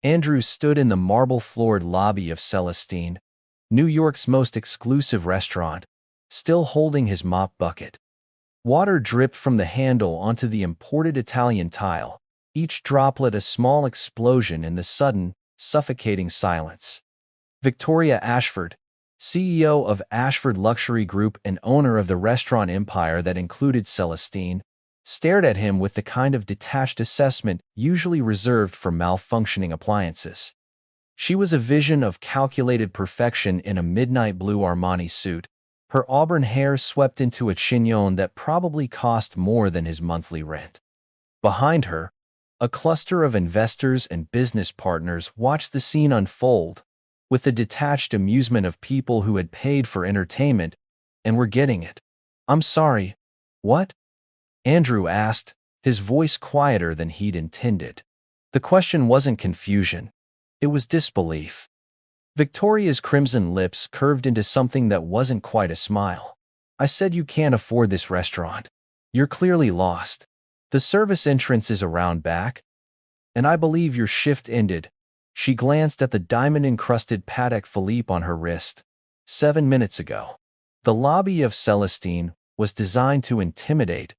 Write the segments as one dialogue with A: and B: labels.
A: Andrew stood in the marble-floored lobby of Celestine, New York's most exclusive restaurant, still holding his mop bucket. Water dripped from the handle onto the imported Italian tile, each droplet a small explosion in the sudden, suffocating silence. Victoria Ashford, CEO of Ashford Luxury Group and owner of the restaurant empire that included Celestine, stared at him with the kind of detached assessment usually reserved for malfunctioning appliances. She was a vision of calculated perfection in a midnight blue Armani suit, her auburn hair swept into a chignon that probably cost more than his monthly rent. Behind her, a cluster of investors and business partners watched the scene unfold, with the detached amusement of people who had paid for entertainment and were getting it. "I'm sorry, what?" Andrew asked, his voice quieter than he'd intended. The question wasn't confusion, it was disbelief. Victoria's crimson lips curved into something that wasn't quite a smile. "I said you can't afford this restaurant. You're clearly lost. The service entrance is around back. And I believe your shift ended." She glanced at the diamond-encrusted Patek Philippe on her wrist. 7 minutes ago. The lobby of Celestine was designed to intimidate.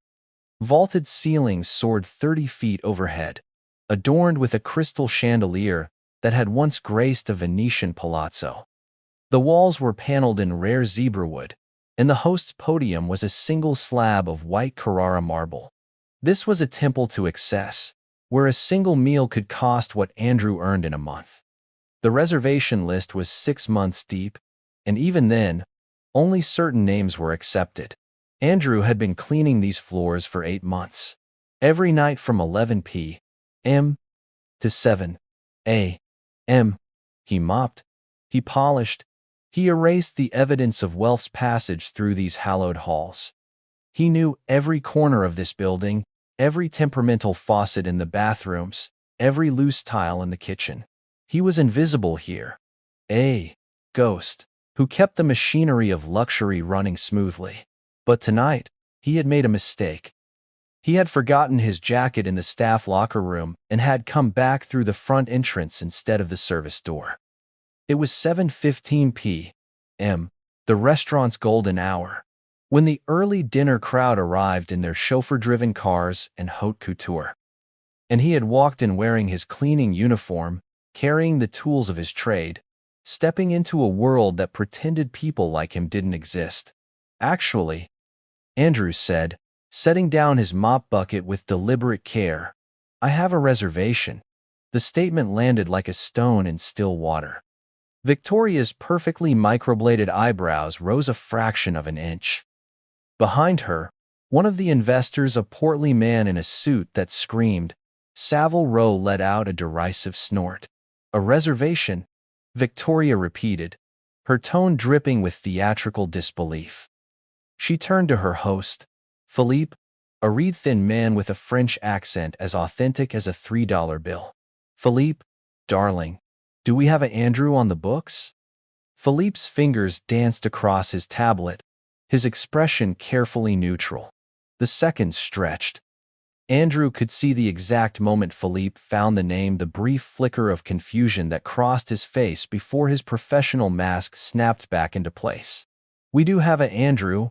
A: Vaulted ceilings soared 30 feet overhead, adorned with a crystal chandelier that had once graced a Venetian palazzo. The walls were paneled in rare zebra wood, and the host's podium was a single slab of white Carrara marble. This was a temple to excess, where a single meal could cost what Andrew earned in a month. The reservation list was 6 months deep, and even then, only certain names were accepted. Andrew had been cleaning these floors for 8 months. Every night from 11 p.m. to 7 a.m. He mopped, he polished, he erased the evidence of wealth's passage through these hallowed halls. He knew every corner of this building, every temperamental faucet in the bathrooms, every loose tile in the kitchen. He was invisible here. A ghost who kept the machinery of luxury running smoothly. But tonight, he had made a mistake. He had forgotten his jacket in the staff locker room and had come back through the front entrance instead of the service door. It was 7:15 p.m., the restaurant's golden hour, when the early dinner crowd arrived in their chauffeur-driven cars and haute couture. And he had walked in wearing his cleaning uniform, carrying the tools of his trade, stepping into a world that pretended people like him didn't exist. "Actually," Andrew said, setting down his mop bucket with deliberate care, "I have a reservation." The statement landed like a stone in still water. Victoria's perfectly microbladed eyebrows rose a fraction of an inch. Behind her, one of the investors, a portly man in a suit that screamed, Savile Row, let out a derisive snort. "A reservation?" Victoria repeated, her tone dripping with theatrical disbelief. She turned to her host, Philippe, a reed-thin man with a French accent as authentic as a $3 bill. "Philippe, darling, do we have an Andrew on the books?" Philippe's fingers danced across his tablet, his expression carefully neutral. The seconds stretched. Andrew could see the exact moment Philippe found the name, the brief flicker of confusion that crossed his face before his professional mask snapped back into place. "We do have an Andrew,"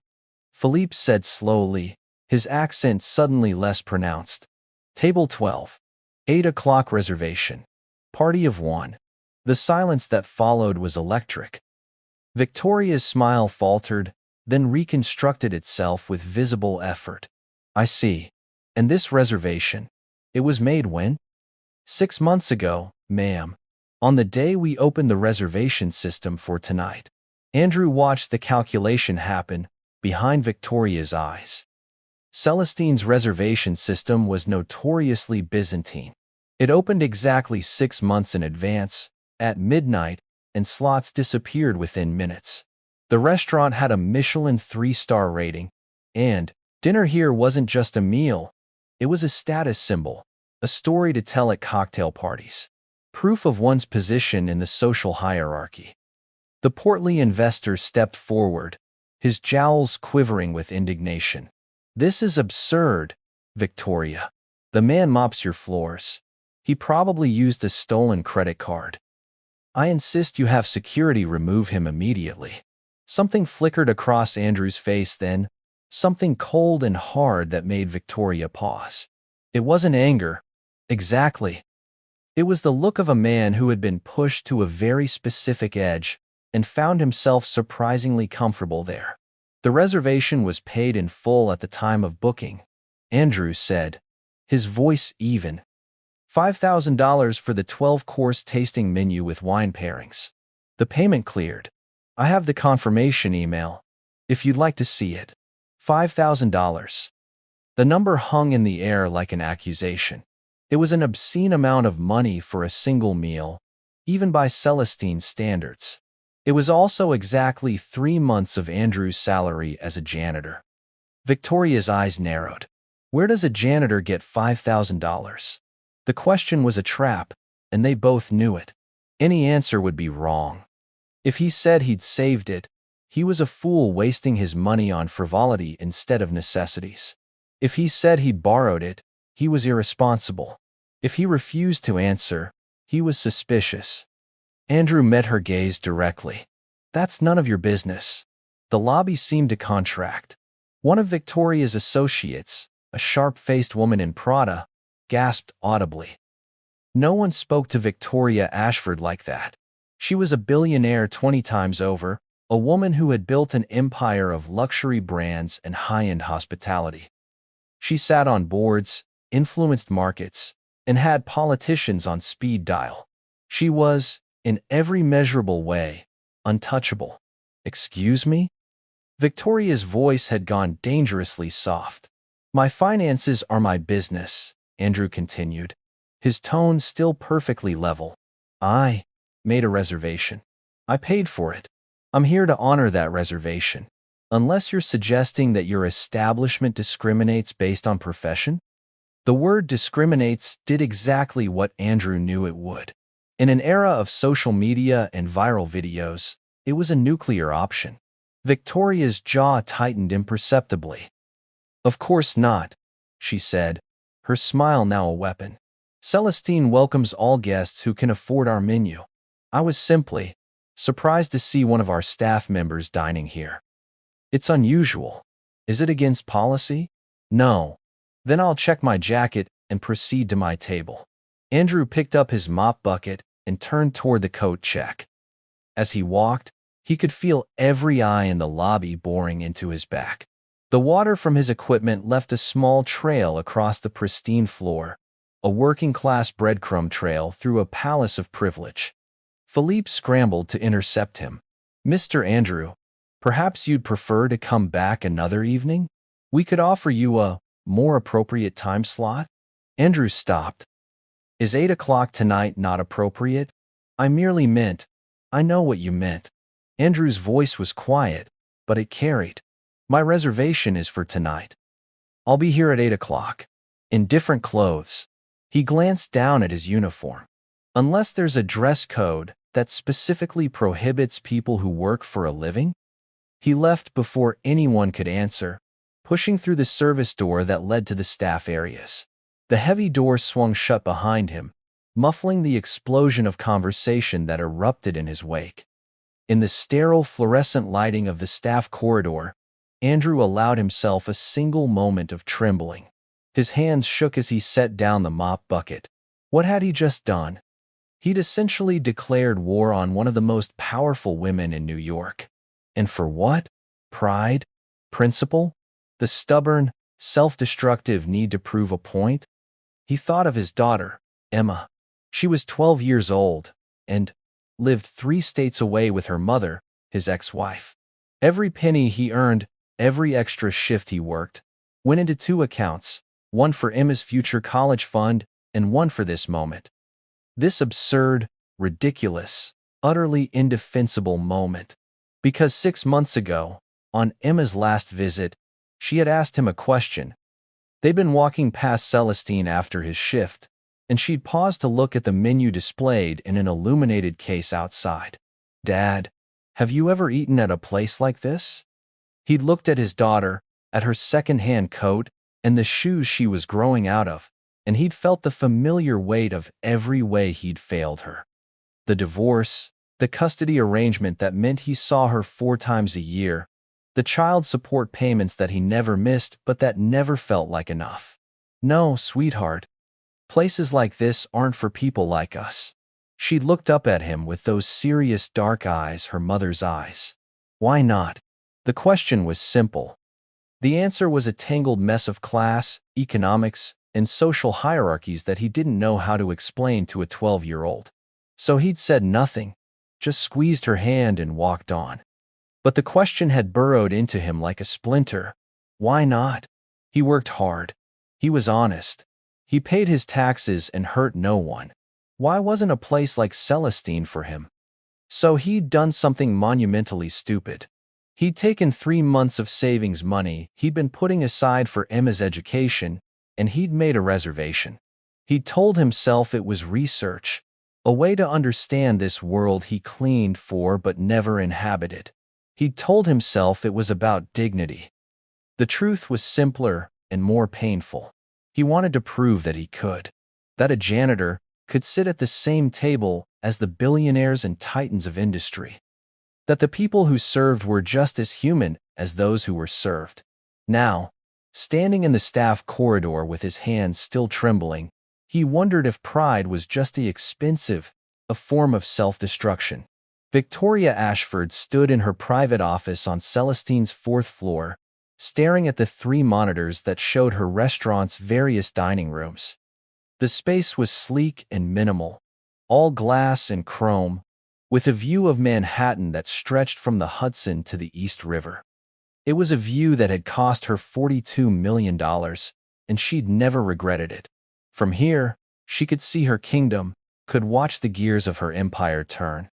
A: Philippe said slowly, his accent suddenly less pronounced. "Table 12. 8 o'clock reservation. Party of 1. The silence that followed was electric. Victoria's smile faltered, then reconstructed itself with visible effort. "I see. And this reservation, it was made when?" "6 months ago, ma'am. On the day we opened the reservation system for tonight." Andrew watched the calculation happen behind Victoria's eyes. Celestine's reservation system was notoriously Byzantine. It opened exactly 6 months in advance, at midnight, and slots disappeared within minutes. The restaurant had a Michelin 3-star rating, and dinner here wasn't just a meal. It was a status symbol, a story to tell at cocktail parties, proof of one's position in the social hierarchy. The portly investor stepped forward, his jowls quivering with indignation. "This is absurd, Victoria. The man mops your floors. He probably used a stolen credit card. I insist you have security remove him immediately. Something flickered across Andrew's face then, something cold and hard that made Victoria pause. It wasn't anger. Exactly. It was the look of a man who had been pushed to a very specific edge and found himself surprisingly comfortable there. The reservation was paid in full at the time of booking, Andrew said, his voice even. $5,000 for the 12-course tasting menu with wine pairings. The payment cleared. I have the confirmation email, if you'd like to see it. $5,000. The number hung in the air like an accusation. It was an obscene amount of money for a single meal, even by Celestine's standards. It was also exactly 3 months of Andrew's salary as a janitor. Victoria's eyes narrowed. Where does a janitor get $5,000? The question was a trap, and they both knew it. Any answer would be wrong. If he said he'd saved it, he was a fool wasting his money on frivolity instead of necessities. If he said he'd borrowed it, he was irresponsible. If he refused to answer, he was suspicious. Andrew met her gaze directly. That's none of your business. The lobby seemed to contract. One of Victoria's associates, a sharp-faced woman in Prada, gasped audibly. No one spoke to Victoria Ashford like that. She was a billionaire 20 times over, a woman who had built an empire of luxury brands and high-end hospitality. She sat on boards, influenced markets, and had politicians on speed dial. She was, in every measurable way, untouchable. Excuse me? Victoria's voice had gone dangerously soft. My finances are my business, Andrew continued, his tone still perfectly level. I made a reservation. I paid for it. I'm here to honor that reservation. Unless you're suggesting that your establishment discriminates based on profession? The word discriminates did exactly what Andrew knew it would. In an era of social media and viral videos, it was a nuclear option. Victoria's jaw tightened imperceptibly. Of course not, she said, her smile now a weapon. Celestine welcomes all guests who can afford our menu. I was simply surprised to see one of our staff members dining here. It's unusual. Is it against policy? No. Then I'll check my jacket and proceed to my table. Andrew picked up his mop bucket and turned toward the coat check. As he walked, he could feel every eye in the lobby boring into his back. The water from his equipment left a small trail across the pristine floor, a working-class breadcrumb trail through a palace of privilege. Philippe scrambled to intercept him. Mr. Andrew, perhaps you'd prefer to come back another evening? We could offer you a more appropriate time slot? Andrew stopped. Is 8 o'clock tonight not appropriate? I merely meant, I know what you meant. Andrew's voice was quiet, but it carried. My reservation is for tonight. I'll be here at 8 o'clock. In different clothes. He glanced down at his uniform. Unless there's a dress code that specifically prohibits people who work for a living? He left before anyone could answer, pushing through the service door that led to the staff areas. The heavy door swung shut behind him, muffling the explosion of conversation that erupted in his wake. In the sterile fluorescent lighting of the staff corridor, Andrew allowed himself a single moment of trembling. His hands shook as he set down the mop bucket. What had he just done? He'd essentially declared war on one of the most powerful women in New York. And for what? Pride? Principle? The stubborn, self-destructive need to prove a point? He thought of his daughter, Emma. She was 12 years old, and lived 3 states away with her mother, his ex-wife. Every penny he earned, every extra shift he worked, went into 2 accounts, one for Emma's future college fund and one for this moment. This absurd, ridiculous, utterly indefensible moment. Because 6 months ago, on Emma's last visit, she had asked him a question. They'd been walking past Celestine after his shift, and she'd paused to look at the menu displayed in an illuminated case outside. Dad, have you ever eaten at a place like this? He'd looked at his daughter, at her second-hand coat, and the shoes she was growing out of, and he'd felt the familiar weight of every way he'd failed her. The divorce, the custody arrangement that meant he saw her 4 times a year, the child support payments that he never missed but that never felt like enough. No, sweetheart. Places like this aren't for people like us. She looked up at him with those serious dark eyes, her mother's eyes. Why not? The question was simple. The answer was a tangled mess of class, economics, and social hierarchies that he didn't know how to explain to a 12-year-old. So he'd said nothing, just squeezed her hand and walked on. But the question had burrowed into him like a splinter. Why not? He worked hard. He was honest. He paid his taxes and hurt no one. Why wasn't a place like Celestine for him? So he'd done something monumentally stupid. He'd taken 3 months of savings money he'd been putting aside for Emma's education, and he'd made a reservation. He'd told himself it was research, a way to understand this world he cleaned for but never inhabited. He'd told himself it was about dignity. The truth was simpler and more painful. He wanted to prove that he could, that a janitor could sit at the same table as the billionaires and titans of industry, that the people who served were just as human as those who were served. Now, standing in the staff corridor with his hands still trembling, he wondered if pride was just as expensive a form of self-destruction. Victoria Ashford stood in her private office on Celestine's 4th floor, staring at the 3 monitors that showed her restaurant's various dining rooms. The space was sleek and minimal, all glass and chrome, with a view of Manhattan that stretched from the Hudson to the East River. It was a view that had cost her $42 million, and she'd never regretted it. From here, she could see her kingdom, could watch the gears of her empire turn.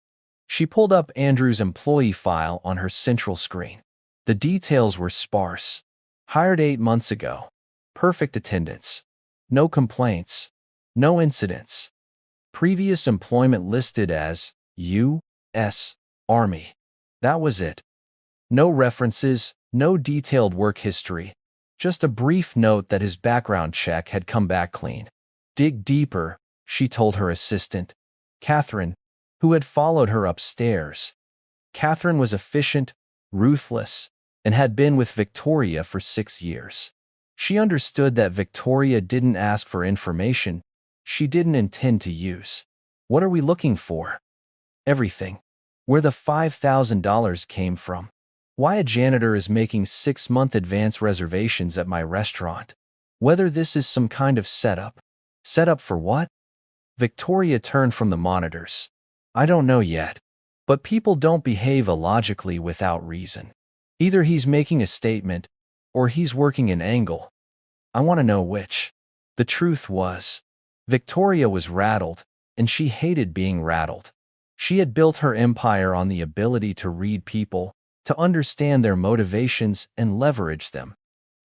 A: She pulled up Andrew's employee file on her central screen. The details were sparse. Hired 8 months ago. Perfect attendance. No complaints. No incidents. Previous employment listed as U.S. Army. That was it. No references, no detailed work history. Just a brief note that his background check had come back clean. Dig deeper, she told her assistant, Catherine, who had followed her upstairs. Catherine was efficient, ruthless, and had been with Victoria for 6 years. She understood that Victoria didn't ask for information she didn't intend to use. What are we looking for? Everything. Where the $5,000 came from. Why a janitor is making 6-month advance reservations at my restaurant. Whether this is some kind of setup. Setup for what? Victoria turned from the monitors. I don't know yet. But people don't behave illogically without reason. Either he's making a statement, or he's working an angle. I want to know which. The truth was, Victoria was rattled, and she hated being rattled. She had built her empire on the ability to read people, to understand their motivations and leverage them.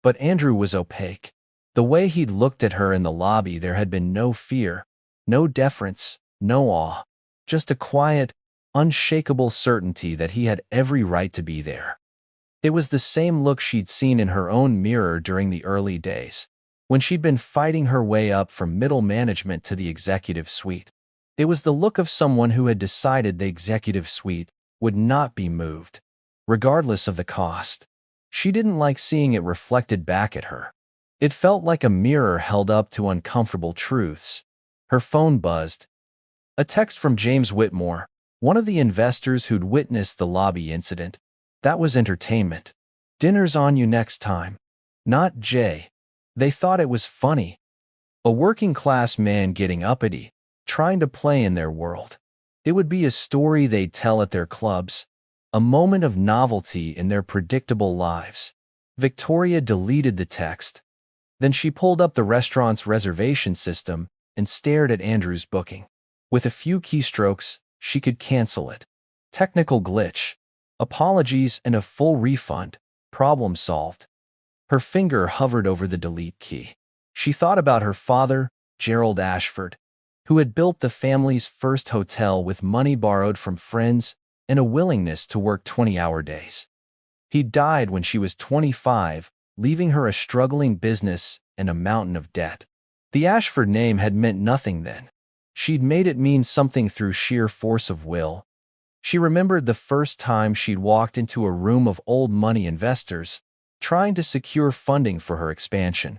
A: But Andrew was opaque. The way he'd looked at her in the lobby, there had been no fear, no deference, no awe, just a quiet, unshakable certainty that he had every right to be there. It was the same look she'd seen in her own mirror during the early days, when she'd been fighting her way up from middle management to the executive suite. It was the look of someone who had decided the executive suite would not be moved, regardless of the cost. She didn't like seeing it reflected back at her. It felt like a mirror held up to uncomfortable truths. Her phone buzzed. A text from James Whitmore, one of the investors who'd witnessed the lobby incident. That was entertainment. Dinner's on you next time. Not Jay. They thought it was funny. A working-class man getting uppity, trying to play in their world. It would be a story they'd tell at their clubs, a moment of novelty in their predictable lives. Victoria deleted the text. Then she pulled up the restaurant's reservation system and stared at Andrew's booking. With a few keystrokes, she could cancel it. Technical glitch. Apologies and a full refund. Problem solved. Her finger hovered over the delete key. She thought about her father, Gerald Ashford, who had built the family's first hotel with money borrowed from friends and a willingness to work 20-hour days. He died when she was 25, leaving her a struggling business and a mountain of debt. The Ashford name had meant nothing then. She'd made it mean something through sheer force of will. She remembered the first time she'd walked into a room of old money investors, trying to secure funding for her expansion.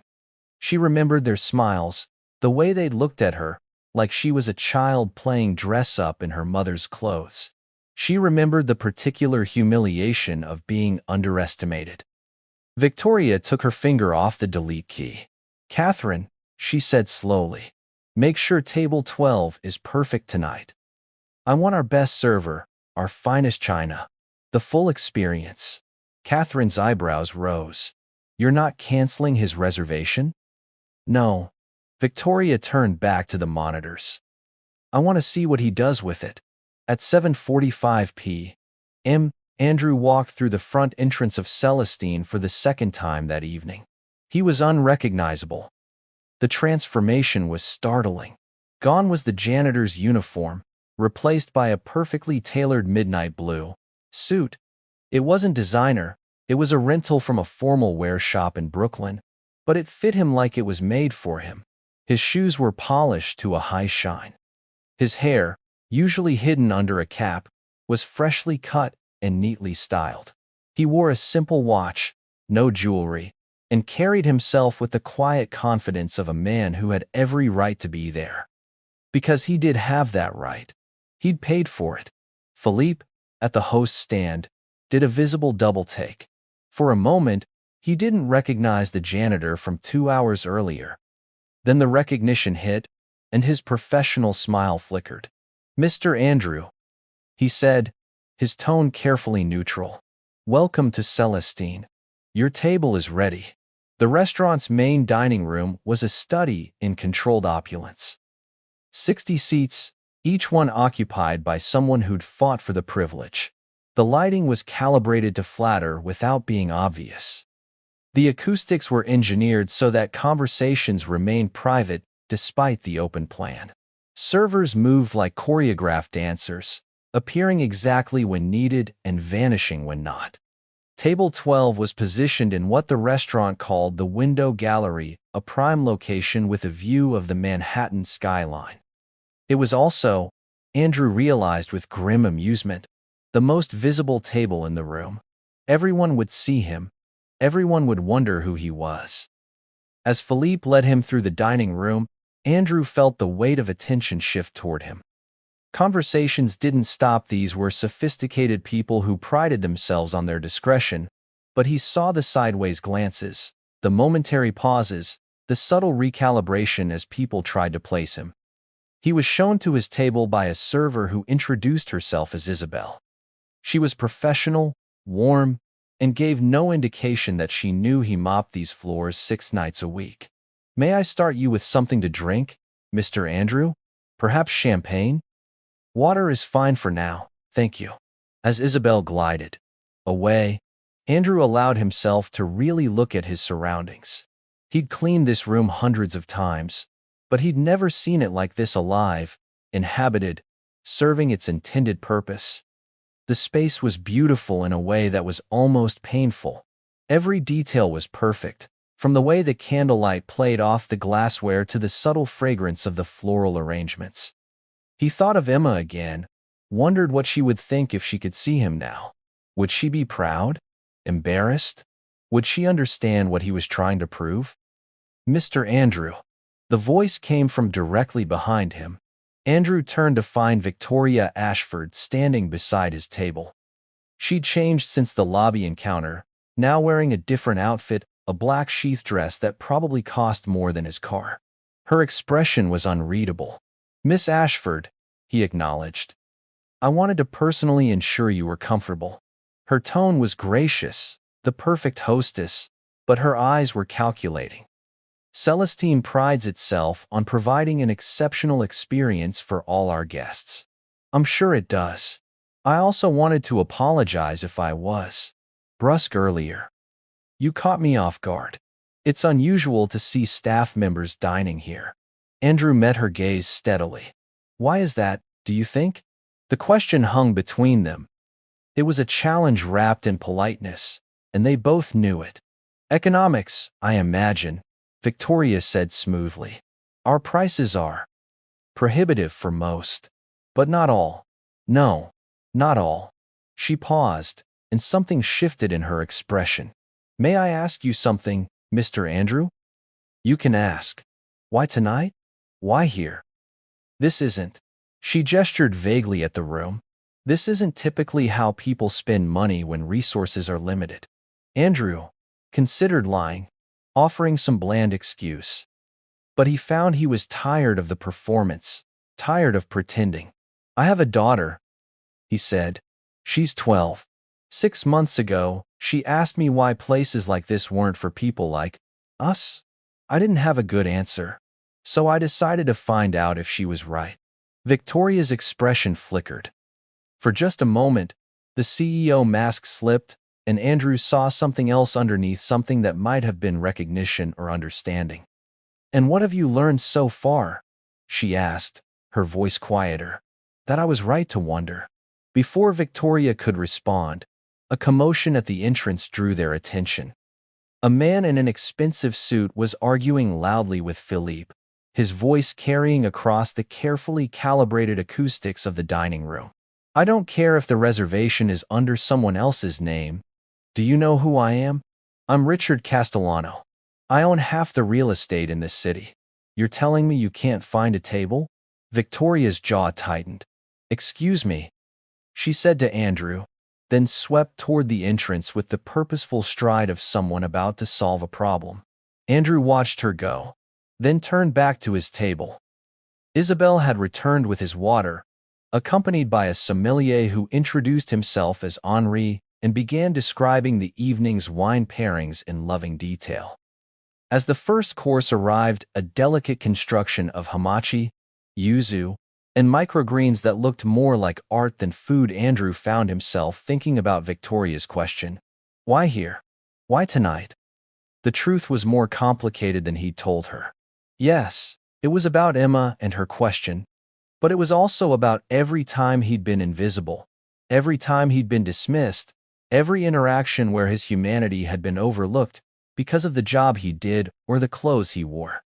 A: She remembered their smiles, the way they'd looked at her, like she was a child playing dress-up in her mother's clothes. She remembered the particular humiliation of being underestimated. Victoria took her finger off the delete key. "Catherine," she said slowly, "make sure table 12 is perfect tonight. I want our best server, our finest china, the full experience." Catherine's eyebrows rose. "You're not canceling his reservation?" "No." Victoria turned back to the monitors. "I want to see what he does with it." At 7:45 p.m., Andrew walked through the front entrance of Celestine for the second time that evening. He was unrecognizable. The transformation was startling. Gone was the janitor's uniform, replaced by a perfectly tailored midnight blue suit. It wasn't designer, it was a rental from a formal wear shop in Brooklyn, but it fit him like it was made for him. His shoes were polished to a high shine. His hair, usually hidden under a cap, was freshly cut and neatly styled. He wore a simple watch, no jewelry, and carried himself with the quiet confidence of a man who had every right to be there. Because he did have that right. He'd paid for it. Philippe, at the host's stand, did a visible double-take. For a moment, he didn't recognize the janitor from 2 hours earlier. Then the recognition hit, and his professional smile flickered. "Mr. Andrew," he said, his tone carefully neutral. "Welcome to Celestine. Your table is ready." The restaurant's main dining room was a study in controlled opulence. 60 seats, each one occupied by someone who'd fought for the privilege. The lighting was calibrated to flatter without being obvious. The acoustics were engineered so that conversations remained private despite the open plan. Servers moved like choreographed dancers, appearing exactly when needed and vanishing when not. Table 12 was positioned in what the restaurant called the Window Gallery, a prime location with a view of the Manhattan skyline. It was also, Andrew realized with grim amusement, the most visible table in the room. Everyone would see him. Everyone would wonder who he was. As Philippe led him through the dining room, Andrew felt the weight of attention shift toward him. Conversations didn't stop. These were sophisticated people who prided themselves on their discretion, but he saw the sideways glances, the momentary pauses, the subtle recalibration as people tried to place him. He was shown to his table by a server who introduced herself as Isabel. She was professional, warm, and gave no indication that she knew he mopped these floors 6 nights a week. "May I start you with something to drink, Mr. Andrew? Perhaps champagne?" "Water is fine for now, thank you." As Isabel glided away, Andrew allowed himself to really look at his surroundings. He'd cleaned this room hundreds of times, but he'd never seen it like this, alive, inhabited, serving its intended purpose. The space was beautiful in a way that was almost painful. Every detail was perfect, from the way the candlelight played off the glassware to the subtle fragrance of the floral arrangements. He thought of Emma again, wondered what she would think if she could see him now. Would she be proud? Embarrassed? Would she understand what he was trying to prove? "Mr. Andrew." The voice came from directly behind him. Andrew turned to find Victoria Ashford standing beside his table. She'd changed since the lobby encounter, now wearing a different outfit, a black sheath dress that probably cost more than his car. Her expression was unreadable. "Miss Ashford," he acknowledged. "I wanted to personally ensure you were comfortable." Her tone was gracious, the perfect hostess, but her eyes were calculating. Celestine prides itself on providing an exceptional experience for all our guests. "I'm sure it does. I also wanted to apologize if I was brusque earlier. You caught me off guard. It's unusual to see staff members dining here." Andrew met her gaze steadily. "Why is that, do you think?" The question hung between them. It was a challenge wrapped in politeness, and they both knew it. "Economics, I imagine," Victoria said smoothly. Our prices are prohibitive for most, but not all. No, not all. She paused, and something shifted in her expression. May I ask you something, Mr. Andrew? You can ask. Why tonight? Why here? This isn't. She gestured vaguely at the room. This isn't typically how people spend money when resources are limited. Andrew considered lying, offering some bland excuse. But he found he was tired of the performance, tired of pretending. I have a daughter, he said. She's 12. 6 months ago, she asked me why places like this weren't for people like us. I didn't have a good answer, so I decided to find out if she was right. Victoria's expression flickered. For just a moment, the CEO mask slipped, and Andrew saw something else underneath, something that might have been recognition or understanding. And what have you learned so far? She asked, her voice quieter. That I was right to wonder. Before Victoria could respond, a commotion at the entrance drew their attention. A man in an expensive suit was arguing loudly with Philippe, his voice carrying across the carefully calibrated acoustics of the dining room. I don't care if the reservation is under someone else's name. Do you know who I am? I'm Richard Castellano. I own half the real estate in this city. You're telling me you can't find a table? Victoria's jaw tightened. Excuse me, she said to Andrew, then swept toward the entrance with the purposeful stride of someone about to solve a problem. Andrew watched her go, then turned back to his table. Isabel had returned with his water, accompanied by a sommelier who introduced himself as Henri and began describing the evening's wine pairings in loving detail. As the first course arrived, a delicate construction of hamachi, yuzu, and microgreens that looked more like art than food, Andrew found himself thinking about Victoria's question. Why here? Why tonight? The truth was more complicated than he'd told her. Yes, it was about Emma and her question, but it was also about every time he'd been invisible, every time he'd been dismissed, every interaction where his humanity had been overlooked because of the job he did or the clothes he wore.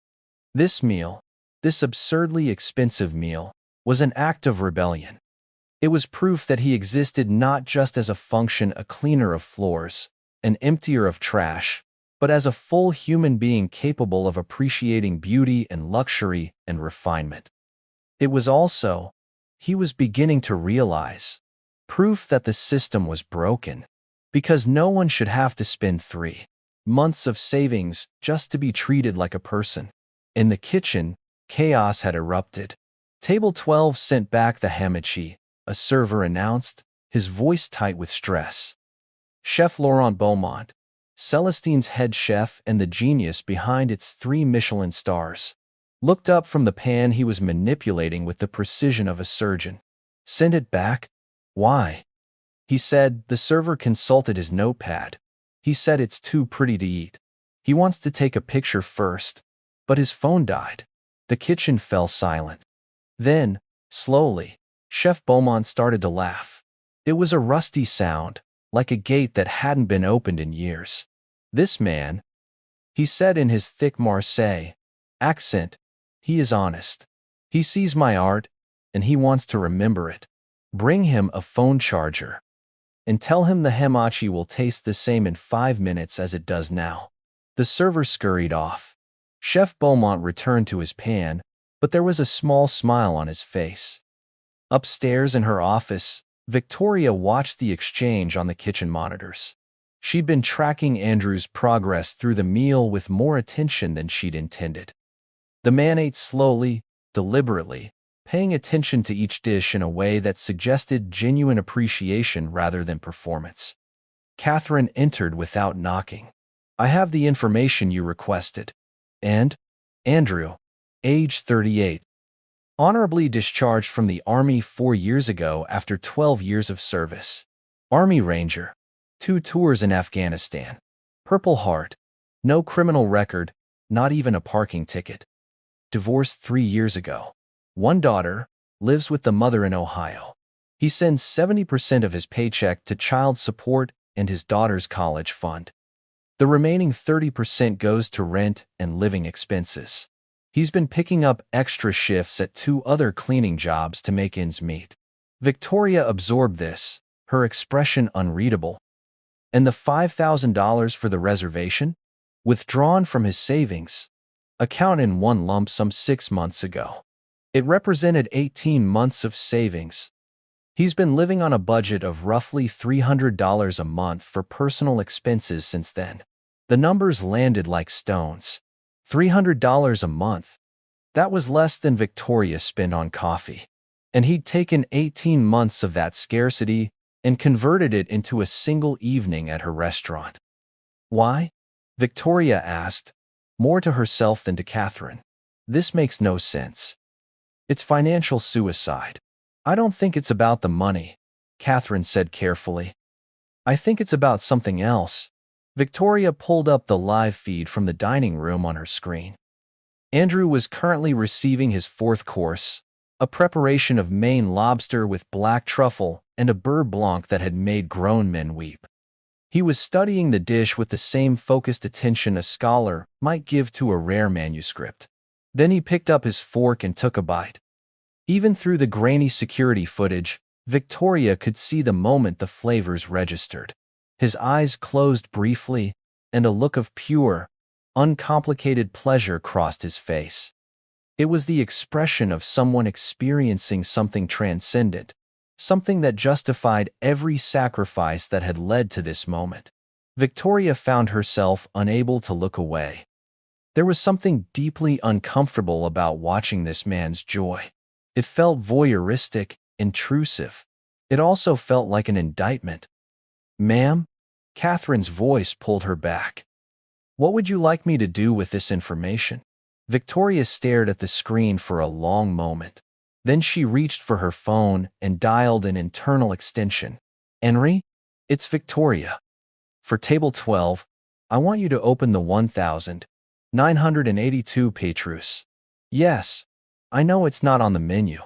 A: This meal, this absurdly expensive meal, was an act of rebellion. It was proof that he existed not just as a function, a cleaner of floors, an emptier of trash, but as a full human being capable of appreciating beauty and luxury and refinement. It was also, he was beginning to realize, proof that the system was broken, because no one should have to spend 3 months of savings just to be treated like a person. In the kitchen, chaos had erupted. Table 12 sent back the hamachi, a server announced, his voice tight with stress. Chef Laurent Beaumont, Celestine's head chef and the genius behind its 3 Michelin stars, looked up from the pan he was manipulating with the precision of a surgeon. Send it back? Why? He said. The server consulted his notepad. He said it's too pretty to eat. He wants to take a picture first, but his phone died. The kitchen fell silent. Then, slowly, Chef Beaumont started to laugh. It was a rusty sound, like a gate that hadn't been opened in years. This man, he said in his thick Marseille accent, he is honest. He sees my art, and he wants to remember it. Bring him a phone charger, and tell him the hamachi will taste the same in 5 minutes as it does now. The server scurried off. Chef Beaumont returned to his pan, but there was a small smile on his face. Upstairs in her office, Victoria watched the exchange on the kitchen monitors. She'd been tracking Andrew's progress through the meal with more attention than she'd intended. The man ate slowly, deliberately, paying attention to each dish in a way that suggested genuine appreciation rather than performance. Catherine entered without knocking. I have the information you requested. And Andrew, age 38, honorably discharged from the Army 4 years ago after 12 years of service. Army Ranger, 2 tours in Afghanistan. Purple Heart, no criminal record, not even a parking ticket. Divorced 3 years ago. 1 daughter, lives with the mother in Ohio. He sends 70% of his paycheck to child support and his daughter's college fund. The remaining 30% goes to rent and living expenses. He's been picking up extra shifts at 2 other cleaning jobs to make ends meet. Victoria absorbed this, her expression unreadable. And the $5,000 for the reservation? Withdrawn from his savings account in one lump sum 6 months ago. It represented 18 months of savings. He's been living on a budget of roughly $300 a month for personal expenses since then. The numbers landed like stones. $300 a month. That was less than Victoria spent on coffee. And he'd taken 18 months of that scarcity and converted it into a single evening at her restaurant. Why? Victoria asked, more to herself than to Catherine. This makes no sense. It's financial suicide. I don't think it's about the money, Catherine said carefully. I think it's about something else. Victoria pulled up the live feed from the dining room on her screen. Andrew was currently receiving his 4th course, a preparation of Maine lobster with black truffle and a beurre blanc that had made grown men weep. He was studying the dish with the same focused attention a scholar might give to a rare manuscript. Then he picked up his fork and took a bite. Even through the grainy security footage, Victoria could see the moment the flavors registered. His eyes closed briefly, and a look of pure, uncomplicated pleasure crossed his face. It was the expression of someone experiencing something transcendent, something that justified every sacrifice that had led to this moment. Victoria found herself unable to look away. There was something deeply uncomfortable about watching this man's joy. It felt voyeuristic, intrusive. It also felt like an indictment. Ma'am? Catherine's voice pulled her back. What would you like me to do with this information? Victoria stared at the screen for a long moment. Then she reached for her phone and dialed an internal extension. Henry? It's Victoria. For table 12, I want you to open the 1,982 Petrus. Yes. I know it's not on the menu.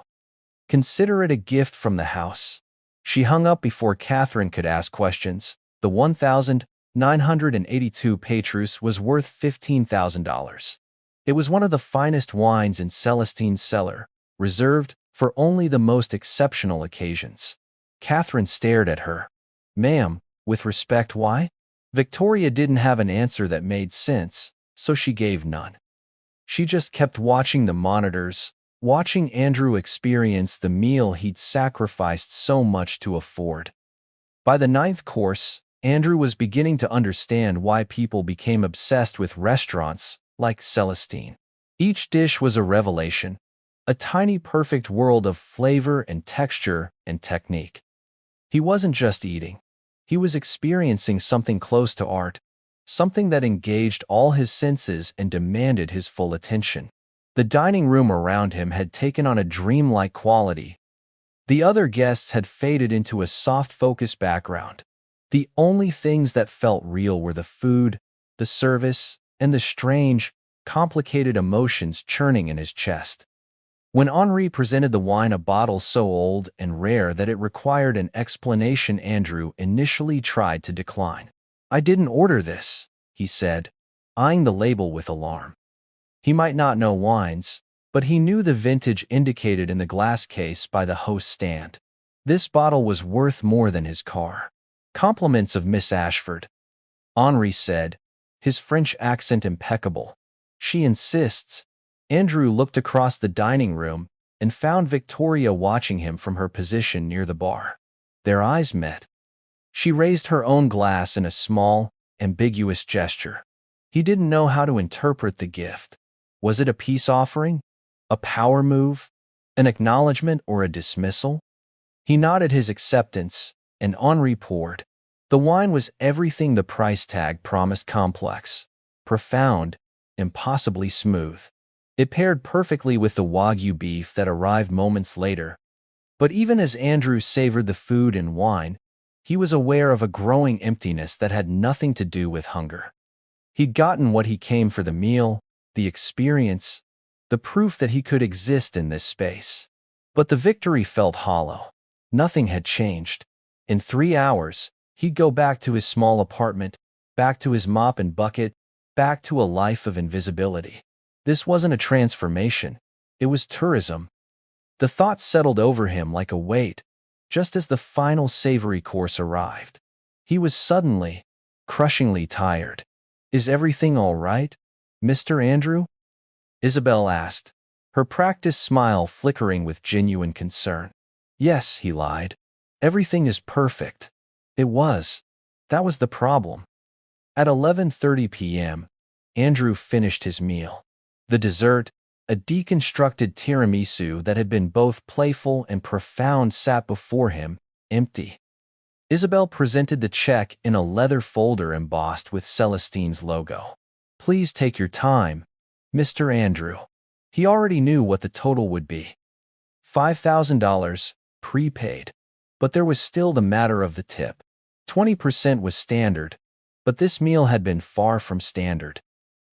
A: Consider it a gift from the house. She hung up before Catherine could ask questions. The 1,982 Petrus was worth $15,000. It was one of the finest wines in Celestine's cellar, reserved for only the most exceptional occasions. Catherine stared at her. Ma'am, with respect, why? Victoria didn't have an answer that made sense, so she gave none. She just kept watching the monitors, watching Andrew experience the meal he'd sacrificed so much to afford. By the 9th course, Andrew was beginning to understand why people became obsessed with restaurants like Celestine. Each dish was a revelation, a tiny perfect world of flavor and texture and technique. He wasn't just eating. He was experiencing something close to art, something that engaged all his senses and demanded his full attention. The dining room around him had taken on a dreamlike quality. The other guests had faded into a soft focus background. The only things that felt real were the food, the service, and the strange, complicated emotions churning in his chest. When Henri presented the wine, a bottle so old and rare that it required an explanation, Andrew initially tried to decline. I didn't order this, he said, eyeing the label with alarm. He might not know wines, but he knew the vintage indicated in the glass case by the host's stand. This bottle was worth more than his car. Compliments of Miss Ashford, Henri said, his French accent impeccable. She insists. Andrew looked across the dining room and found Victoria watching him from her position near the bar. Their eyes met. She raised her own glass in a small, ambiguous gesture. He didn't know how to interpret the gift. Was it a peace offering? A power move? An acknowledgement or a dismissal? He nodded his acceptance, and Henri poured. The wine was everything the price tag promised: complex, profound, impossibly smooth. It paired perfectly with the Wagyu beef that arrived moments later. But even as Andrew savored the food and wine, he was aware of a growing emptiness that had nothing to do with hunger. He'd gotten what he came for: the meal, the experience, the proof that he could exist in this space. But the victory felt hollow. Nothing had changed. In 3 hours, he'd go back to his small apartment, back to his mop and bucket, back to a life of invisibility. This wasn't a transformation. It was tourism. The thought settled over him like a weight, just as the final savory course arrived. He was suddenly, crushingly tired. "Is everything all right, Mr. Andrew?" Isabel asked, her practiced smile flickering with genuine concern. "Yes," he lied. "Everything is perfect." It was. That was the problem. At 11:30 p.m., Andrew finished his meal. The dessert, a deconstructed tiramisu that had been both playful and profound, sat before him, empty. Isabel presented the check in a leather folder embossed with Celestine's logo. "Please take your time, Mr. Andrew." He already knew what the total would be. $5,000, prepaid. But there was still the matter of the tip. 20% was standard, but this meal had been far from standard.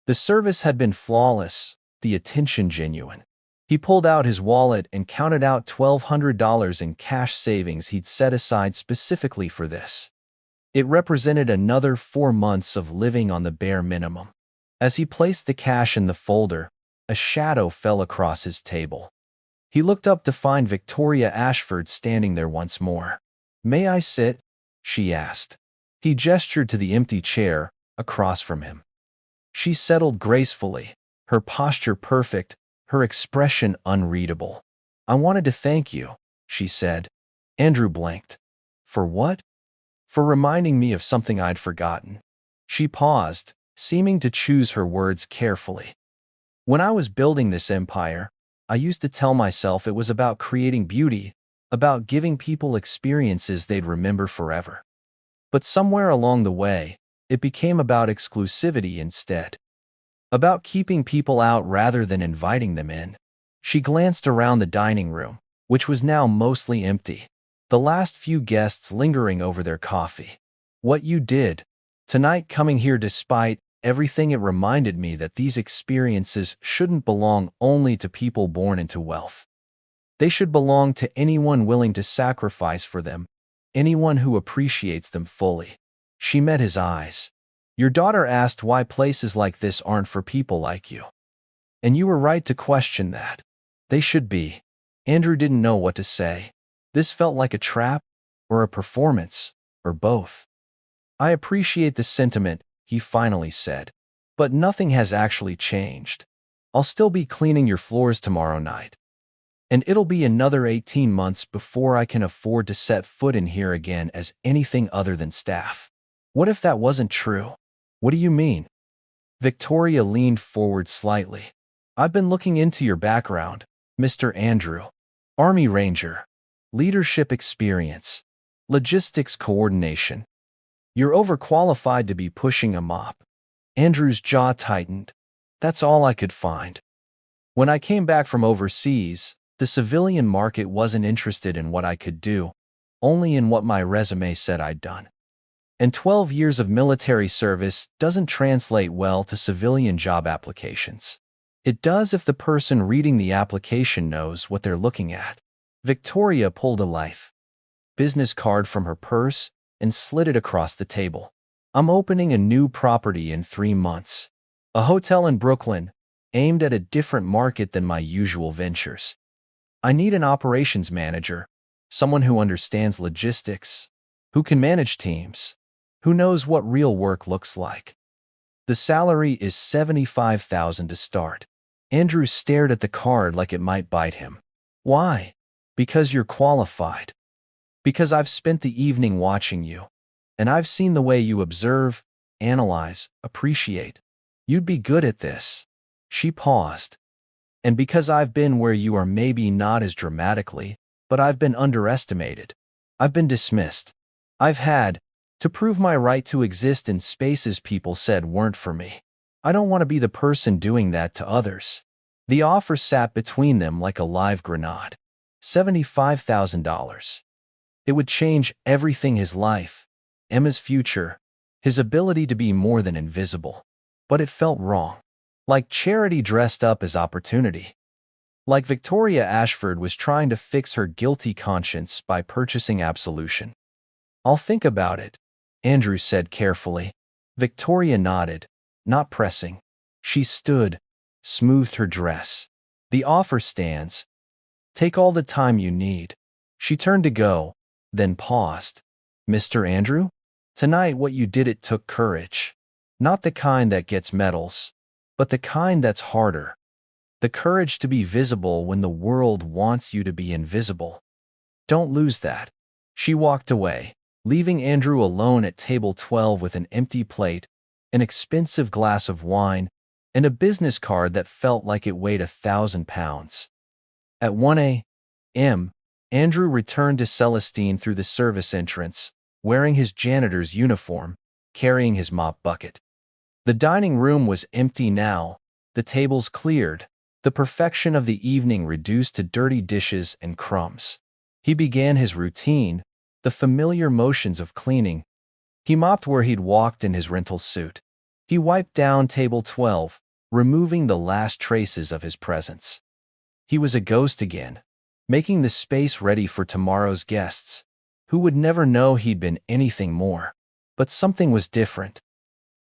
A: The service had been flawless, the attention genuine. He pulled out his wallet and counted out $1,200 in cash savings he'd set aside specifically for this. It represented another 4 months of living on the bare minimum. As he placed the cash in the folder, a shadow fell across his table. He looked up to find Victoria Ashford standing there once more. "May I sit?" she asked. He gestured to the empty chair across from him. She settled gracefully, her posture perfect, her expression unreadable. "I wanted to thank you," she said. Andrew blinked. "For what?" "For reminding me of something I'd forgotten." She paused, seeming to choose her words carefully. "When I was building this empire, I used to tell myself it was about creating beauty, about giving people experiences they'd remember forever. But somewhere along the way, it became about exclusivity instead. About keeping people out rather than inviting them in." She glanced around the dining room, which was now mostly empty, the last few guests lingering over their coffee. "What you did tonight, coming here despite everything, it reminded me that these experiences shouldn't belong only to people born into wealth. They should belong to anyone willing to sacrifice for them, anyone who appreciates them fully." She met his eyes. "Your daughter asked why places like this aren't for people like you. And you were right to question that. They should be." Andrew didn't know what to say. This felt like a trap, or a performance, or both. "I appreciate the sentiment," he finally said. "But nothing has actually changed. I'll still be cleaning your floors tomorrow night. And it'll be another 18 months before I can afford to set foot in here again as anything other than staff." "What if that wasn't true?" "What do you mean?" Victoria leaned forward slightly. "I've been looking into your background, Mr. Andrew. Army Ranger. Leadership experience. Logistics coordination. You're overqualified to be pushing a mop." Andrew's jaw tightened. "That's all I could find. When I came back from overseas, the civilian market wasn't interested in what I could do, only in what my resume said I'd done. And 12 years of military service doesn't translate well to civilian job applications. It does if the person reading the application knows what they're looking at." Victoria pulled a life business card from her purse and slid it across the table. "I'm opening a new property in 3 months. A hotel in Brooklyn, aimed at a different market than my usual ventures. I need an operations manager, someone who understands logistics, who can manage teams, who knows what real work looks like. The salary is $75,000 to start." Andrew stared at the card like it might bite him. "Why?" "Because you're qualified. Because I've spent the evening watching you, and I've seen the way you observe, analyze, appreciate. You'd be good at this." She paused. "And because I've been where you are, maybe not as dramatically, but I've been underestimated. I've been dismissed. I've had to prove my right to exist in spaces people said weren't for me. I don't want to be the person doing that to others." The offer sat between them like a live grenade. $75,000. It would change everything: his life, Emma's future, his ability to be more than invisible. But it felt wrong. Like charity dressed up as opportunity. Like Victoria Ashford was trying to fix her guilty conscience by purchasing absolution. "I'll think about it," Andrew said carefully. Victoria nodded, not pressing. She stood, smoothed her dress. "The offer stands. Take all the time you need." She turned to go, then paused. "Mr. Andrew? Tonight what you did, it took courage. Not the kind that gets medals, but the kind that's harder. The courage to be visible when the world wants you to be invisible. Don't lose that." She walked away, leaving Andrew alone at table 12 with an empty plate, an expensive glass of wine, and a business card that felt like it weighed 1,000 pounds. At 1 a.m., Andrew returned to Celestine through the service entrance, wearing his janitor's uniform, carrying his mop bucket. The dining room was empty now, the tables cleared, the perfection of the evening reduced to dirty dishes and crumbs. He began his routine, the familiar motions of cleaning. He mopped where he'd walked in his rental suit. He wiped down table 12, removing the last traces of his presence. He was a ghost again, making the space ready for tomorrow's guests, who would never know he'd been anything more. But something was different.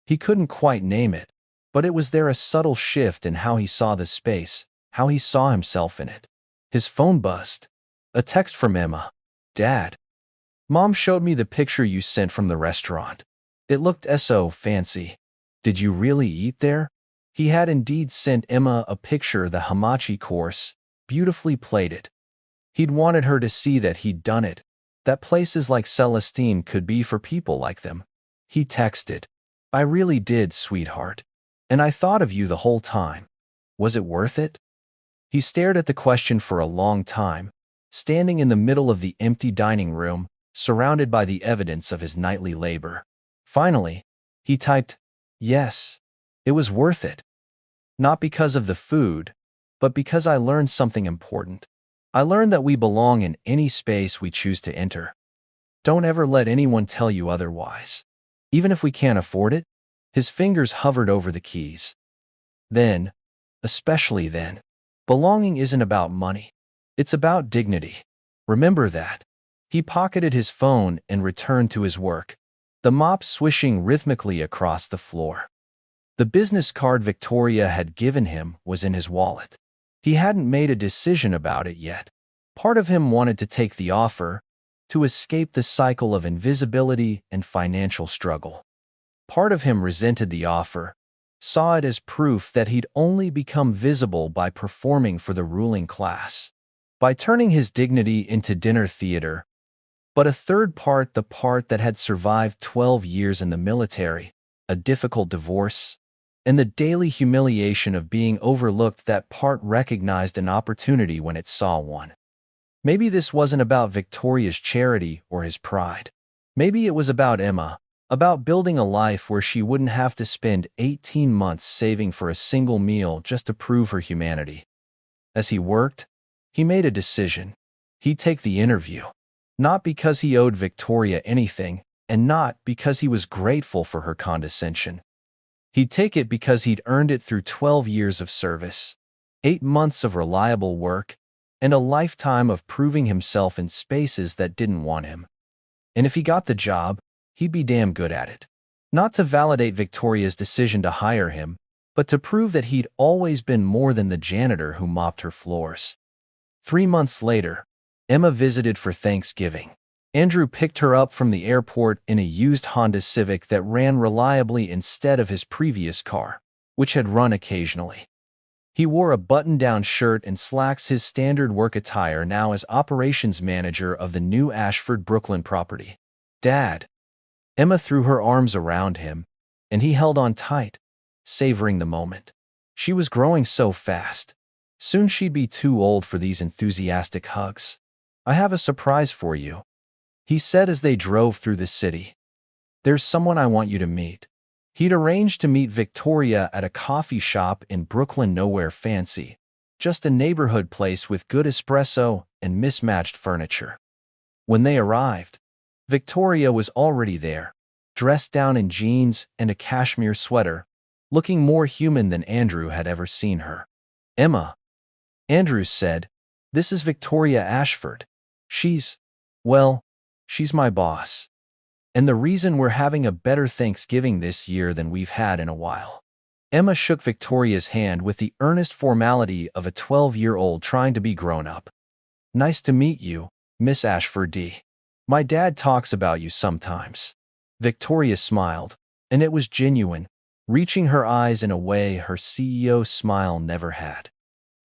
A: He couldn't quite name it, but it was there, a subtle shift in how he saw the space, how he saw himself in it. His phone buzzed. A text from Emma. "Dad, Mom showed me the picture you sent from the restaurant. It looked so fancy. Did you really eat there?" He had indeed sent Emma a picture, the hamachi course, beautifully plated. He'd wanted her to see that he'd done it, that places like Celestine could be for people like them. He texted, "I really did, sweetheart. And I thought of you the whole time. Was it worth it?" He stared at the question for a long time, standing in the middle of the empty dining room, surrounded by the evidence of his nightly labor. Finally, he typed, "Yes, it was worth it. Not because of the food, but because I learned something important. I learned that we belong in any space we choose to enter. Don't ever let anyone tell you otherwise. Even if we can't afford it." His fingers hovered over the keys. "Then, especially then, belonging isn't about money. It's about dignity. Remember that." He pocketed his phone and returned to his work, the mop swishing rhythmically across the floor. The business card Victoria had given him was in his wallet. He hadn't made a decision about it yet. Part of him wanted to take the offer, to escape the cycle of invisibility and financial struggle. Part of him resented the offer, saw it as proof that he'd only become visible by performing for the ruling class, by turning his dignity into dinner theater. But a third part, the part that had survived 12 years in the military, a difficult divorce, and the daily humiliation of being overlooked, that part recognized an opportunity when it saw one. Maybe this wasn't about Victoria's charity or his pride. Maybe it was about Emma, about building a life where she wouldn't have to spend 18 months saving for a single meal just to prove her humanity. As he worked, he made a decision. He'd take the interview. Not because he owed Victoria anything, and not because he was grateful for her condescension. He'd take it because he'd earned it through 12 years of service, 8 months of reliable work, and a lifetime of proving himself in spaces that didn't want him. And if he got the job, he'd be damn good at it. Not to validate Victoria's decision to hire him, but to prove that he'd always been more than the janitor who mopped her floors. 3 months later, Emma visited for Thanksgiving. Andrew picked her up from the airport in a used Honda Civic that ran reliably instead of his previous car, which had run occasionally. He wore a button-down shirt and slacks, his standard work attire now as operations manager of the new Ashford, Brooklyn property. "Dad." Emma threw her arms around him, and he held on tight, savoring the moment. She was growing so fast. Soon she'd be too old for these enthusiastic hugs. "I have a surprise for you," he said as they drove through the city. "There's someone I want you to meet." He'd arranged to meet Victoria at a coffee shop in Brooklyn, nowhere fancy, just a neighborhood place with good espresso and mismatched furniture. When they arrived, Victoria was already there, dressed down in jeans and a cashmere sweater, looking more human than Andrew had ever seen her. "Emma," Andrew said, "this is Victoria Ashford. Well, she's my boss. And the reason we're having a better Thanksgiving this year than we've had in a while." Emma shook Victoria's hand with the earnest formality of a 12-year-old trying to be grown up. "Nice to meet you, Miss Ashford D. My dad talks about you sometimes." Victoria smiled, and it was genuine, reaching her eyes in a way her CEO smile never had.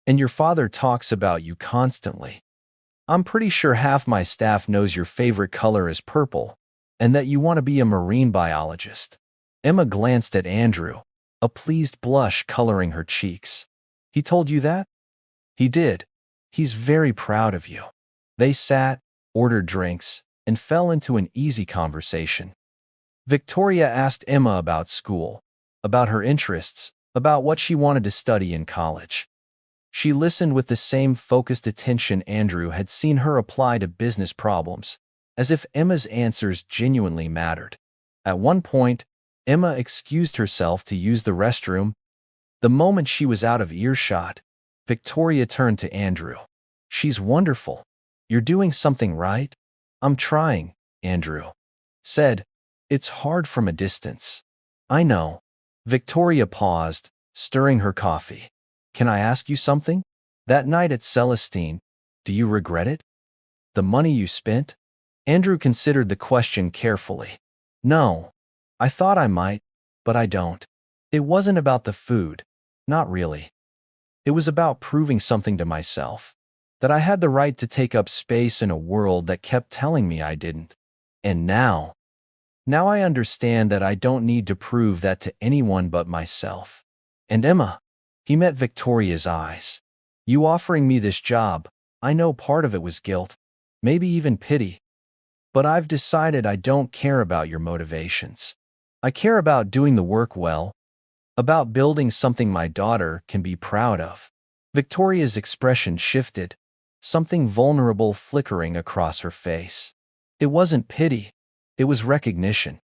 A: "And your father talks about you constantly. I'm pretty sure half my staff knows your favorite color is purple, and that you want to be a marine biologist." Emma glanced at Andrew, a pleased blush coloring her cheeks. "He told you that?" "He did. He's very proud of you." They sat, ordered drinks, and fell into an easy conversation. Victoria asked Emma about school, about her interests, about what she wanted to study in college. She listened with the same focused attention Andrew had seen her apply to business problems, as if Emma's answers genuinely mattered. At one point, Emma excused herself to use the restroom. The moment she was out of earshot, Victoria turned to Andrew. "She's wonderful. You're doing something right?" "I'm trying," Andrew said. "It's hard from a distance." "I know." Victoria paused, stirring her coffee. "Can I ask you something? That night at Celestine, do you regret it? The money you spent?" Andrew considered the question carefully. "No. I thought I might, but I don't. It wasn't about the food. Not really. It was about proving something to myself. That I had the right to take up space in a world that kept telling me I didn't. And now I understand that I don't need to prove that to anyone but myself." "And Emma," he met Victoria's eyes. "You offering me this job, I know part of it was guilt, maybe even pity. But I've decided I don't care about your motivations. I care about doing the work well, about building something my daughter can be proud of." Victoria's expression shifted, something vulnerable flickering across her face. "It wasn't pity, it was recognition.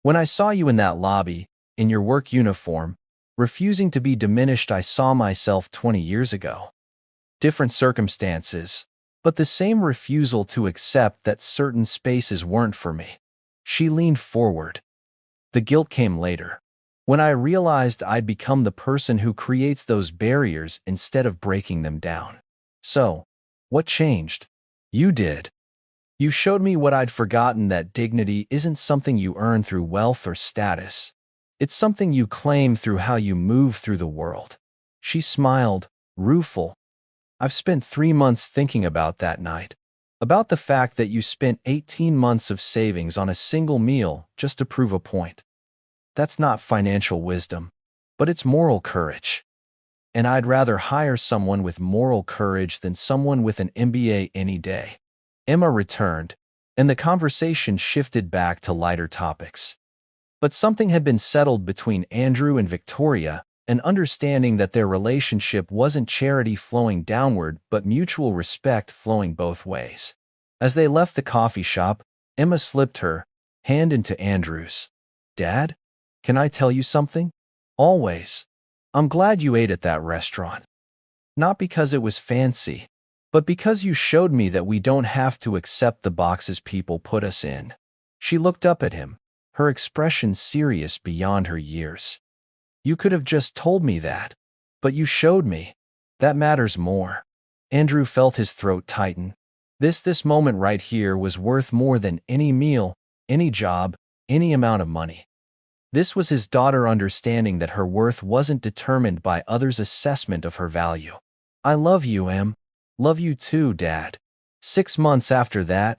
A: When I saw you in that lobby, in your work uniform, refusing to be diminished, I saw myself 20 years ago. Different circumstances, but the same refusal to accept that certain spaces weren't for me." She leaned forward. "The guilt came later, when I realized I'd become the person who creates those barriers instead of breaking them down." "So, what changed?" "You did. You showed me what I'd forgotten, that dignity isn't something you earn through wealth or status. It's something you claim through how you move through the world." She smiled, rueful. "I've spent 3 months thinking about that night. About the fact that you spent 18 months of savings on a single meal just to prove a point. That's not financial wisdom, but it's moral courage. And I'd rather hire someone with moral courage than someone with an MBA any day." Emma returned, and the conversation shifted back to lighter topics. But something had been settled between Andrew and Victoria, an understanding that their relationship wasn't charity flowing downward but mutual respect flowing both ways. As they left the coffee shop, Emma slipped her hand into Andrew's. "Dad, can I tell you something?" "Always. I'm glad you ate at that restaurant. Not because it was fancy, but because you showed me that we don't have to accept the boxes people put us in." She looked up at him, her expression serious beyond her years. "You could have just told me that, but you showed me. That matters more." Andrew felt his throat tighten. This moment right here was worth more than any meal, any job, any amount of money. This was his daughter understanding that her worth wasn't determined by others' assessment of her value. "I love you, Em. Love you too, Dad." 6 months after that,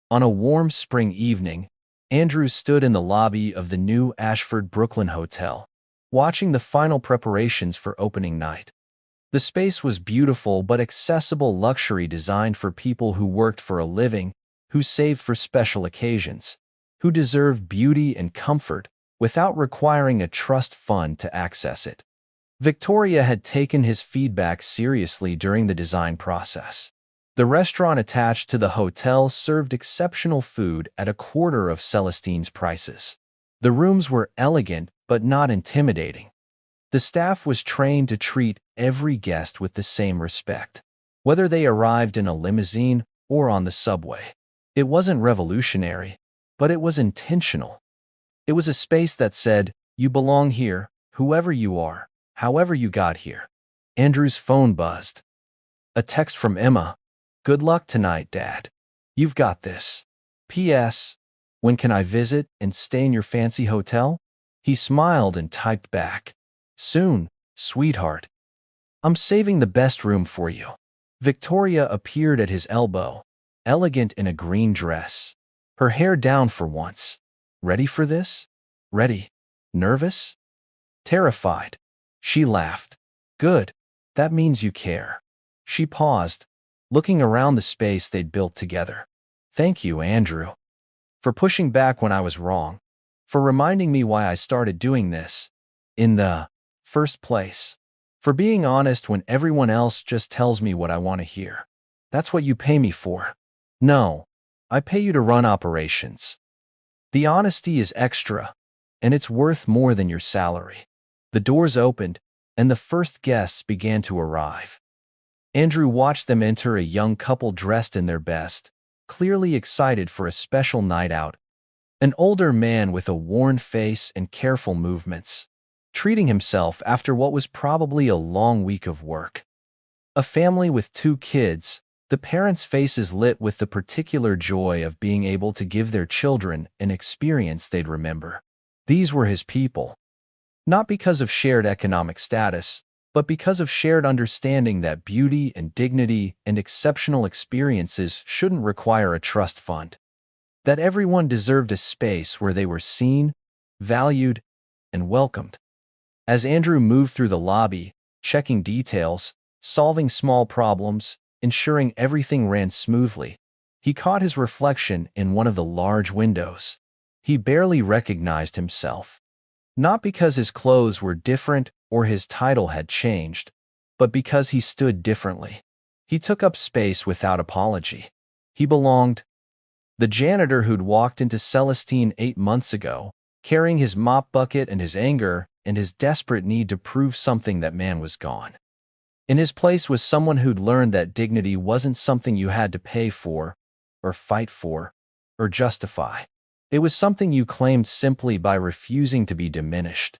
A: on a warm spring evening, Andrew stood in the lobby of the new Ashford Brooklyn Hotel, watching the final preparations for opening night. The space was beautiful but accessible luxury designed for people who worked for a living, who saved for special occasions, who deserved beauty and comfort without requiring a trust fund to access it. Victoria had taken his feedback seriously during the design process. The restaurant attached to the hotel served exceptional food at a quarter of Celestine's prices. The rooms were elegant but not intimidating. The staff was trained to treat every guest with the same respect, whether they arrived in a limousine or on the subway. It wasn't revolutionary, but it was intentional. It was a space that said, "You belong here, Whoever you are, however you got here. Andrew's phone buzzed. A text from Emma. Good luck tonight, Dad. You've got this. P.S. When can I visit and stay in your fancy hotel? He smiled and typed back. Soon, sweetheart. I'm saving the best room for you. Victoria appeared at his elbow, elegant in a green dress. Her hair down for once. Ready for this? Ready. Nervous? Terrified. She laughed. Good. That means you care. She paused, looking around the space they'd built together. Thank you, Andrew. For pushing back when I was wrong. For reminding me why I started doing this. In the first place. For being honest when everyone else just tells me what I want to hear. That's what you pay me for. No. I pay you to run operations. The honesty is extra, and it's worth more than your salary. The doors opened, and the first guests began to arrive. Andrew watched them enter, a young couple dressed in their best, clearly excited for a special night out. An older man with a worn face and careful movements, treating himself after what was probably a long week of work. A family with 2 kids, the parents' faces lit with the particular joy of being able to give their children an experience they'd remember. These were his people. Not because of shared economic status, but because of shared understanding that beauty and dignity and exceptional experiences shouldn't require a trust fund. That everyone deserved a space where they were seen, valued, and welcomed. As Andrew moved through the lobby, checking details, solving small problems, ensuring everything ran smoothly, he caught his reflection in one of the large windows. He barely recognized himself. Not because his clothes were different or his title had changed, but because he stood differently. He took up space without apology. He belonged. The janitor who'd walked into Celestine 8 months ago, carrying his mop bucket and his anger and his desperate need to prove something, that man was gone. In his place was someone who'd learned that dignity wasn't something you had to pay for, or fight for, or justify. It was something you claimed simply by refusing to be diminished.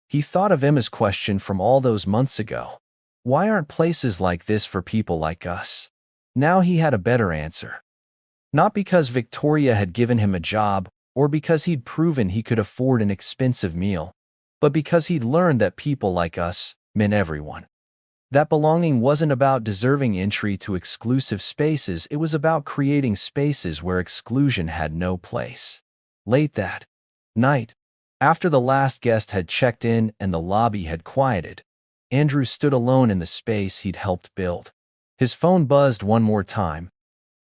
A: He thought of Emma's question from all those months ago. Why aren't places like this for people like us? Now he had a better answer. Not because Victoria had given him a job, or because he'd proven he could afford an expensive meal, but because he'd learned that people like us meant everyone. That belonging wasn't about deserving entry to exclusive spaces, it was about creating spaces where exclusion had no place. Late that night, after the last guest had checked in and the lobby had quieted, Andrew stood alone in the space he'd helped build. His phone buzzed one more time.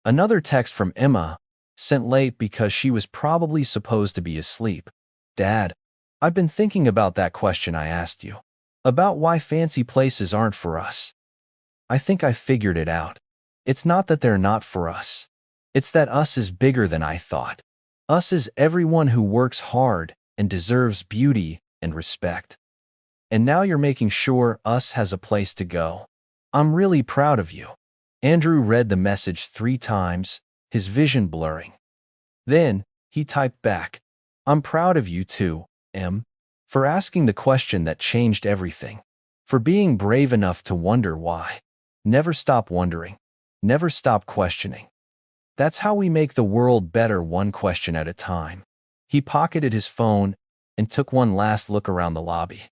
A: Another text from Emma, sent late because she was probably supposed to be asleep. Dad, I've been thinking about that question I asked you. About why fancy places aren't for us. I think I figured it out. It's not that they're not for us. It's that us is bigger than I thought. Us is everyone who works hard and deserves beauty and respect. And now you're making sure us has a place to go. I'm really proud of you. Andrew read the message 3 times, his vision blurring. Then, he typed back, I'm proud of you too, Em. For asking the question that changed everything. For being brave enough to wonder why. Never stop wondering. Never stop questioning. That's how we make the world better, one question at a time. He pocketed his phone and took one last look around the lobby.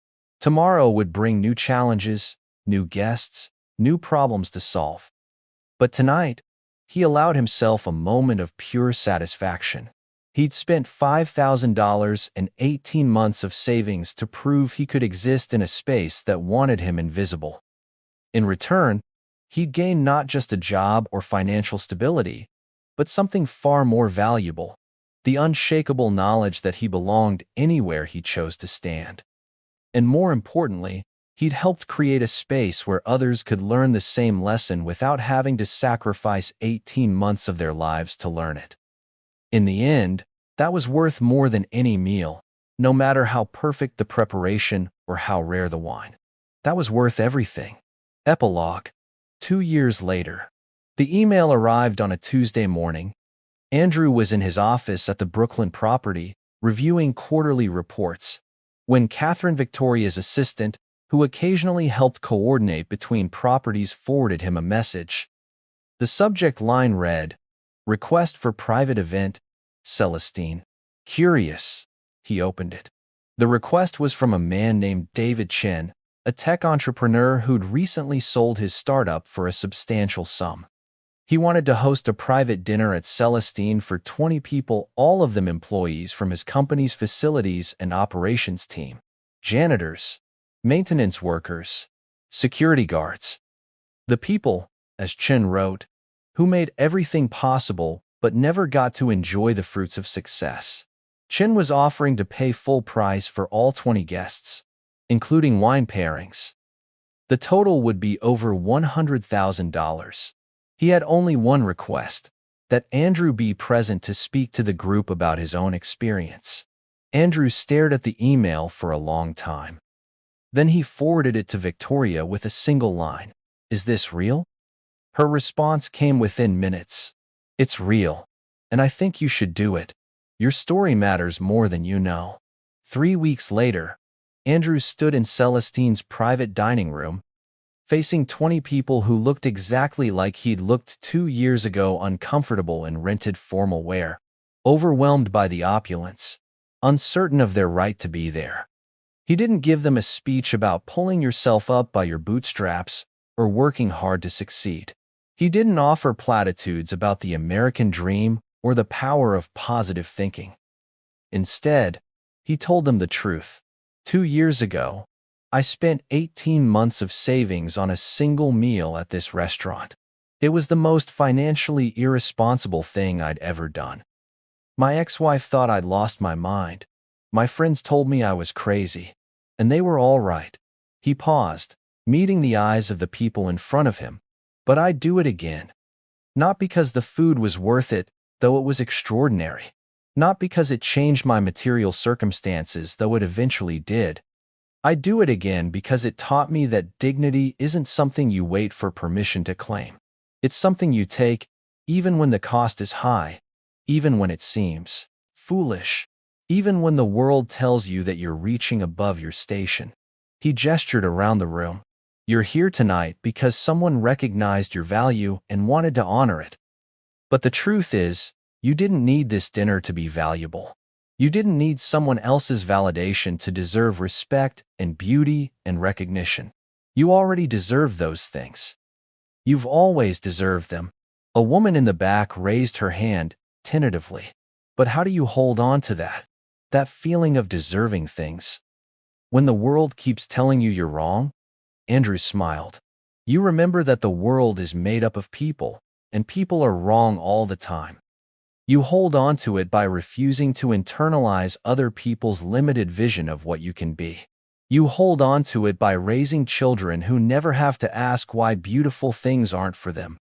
A: Tomorrow would bring new challenges, new guests, new problems to solve. But tonight, he allowed himself a moment of pure satisfaction. He'd spent $5,000 and 18 months of savings to prove he could exist in a space that wanted him invisible. In return, he'd gained not just a job or financial stability, but something far more valuable, the unshakable knowledge that he belonged anywhere he chose to stand. And more importantly, he'd helped create a space where others could learn the same lesson without having to sacrifice 18 months of their lives to learn it. In the end, that was worth more than any meal, no matter how perfect the preparation or how rare the wine. That was worth everything. Epilogue. 2 years later. The email arrived on a Tuesday morning. Andrew was in his office at the Brooklyn property, reviewing quarterly reports. when Catherine Victoria's assistant, who occasionally helped coordinate between properties, forwarded him a message. The subject line read, "Request for private event, Celestine." Curious, he opened it. The request was from a man named David Chen, a tech entrepreneur who'd recently sold his startup for a substantial sum. He wanted to host a private dinner at Celestine for 20 people, all of them employees from his company's facilities and operations team. Janitors, maintenance workers, security guards. The people, as Chen wrote, who made everything possible but never got to enjoy the fruits of success. Chen was offering to pay full price for all 20 guests, including wine pairings. The total would be over $100,000. He had only one request, that Andrew be present to speak to the group about his own experience. Andrew stared at the email for a long time. Then he forwarded it to Victoria with a single line. "Is this real?" Her response came within minutes. "It's real, and I think you should do it. Your story matters more than you know." 3 weeks later, Andrew stood in Celestine's private dining room, facing 20 people who looked exactly like he'd looked 2 years ago, uncomfortable in rented formal wear, overwhelmed by the opulence, uncertain of their right to be there. He didn't give them a speech about pulling yourself up by your bootstraps or working hard to succeed. He didn't offer platitudes about the American dream or the power of positive thinking. Instead, he told them the truth. 2 years ago, I spent 18 months of savings on a single meal at this restaurant. It was the most financially irresponsible thing I'd ever done. My ex-wife thought I'd lost my mind. My friends told me I was crazy, and they were all right. He paused, meeting the eyes of the people in front of him. But I'd do it again. Not because the food was worth it, though it was extraordinary. Not because it changed my material circumstances, though it eventually did. I'd do it again because it taught me that dignity isn't something you wait for permission to claim. It's something you take, even when the cost is high, even when it seems foolish, even when the world tells you that you're reaching above your station. He gestured around the room. You're here tonight because someone recognized your value and wanted to honor it. But the truth is, you didn't need this dinner to be valuable. You didn't need someone else's validation to deserve respect and beauty and recognition. You already deserve those things. You've always deserved them. A woman in the back raised her hand, tentatively. But how do you hold on to that? That feeling of deserving things? When the world keeps telling you you're wrong? Andrew smiled. You remember that the world is made up of people, and people are wrong all the time. You hold on to it by refusing to internalize other people's limited vision of what you can be. You hold on to it by raising children who never have to ask why beautiful things aren't for them.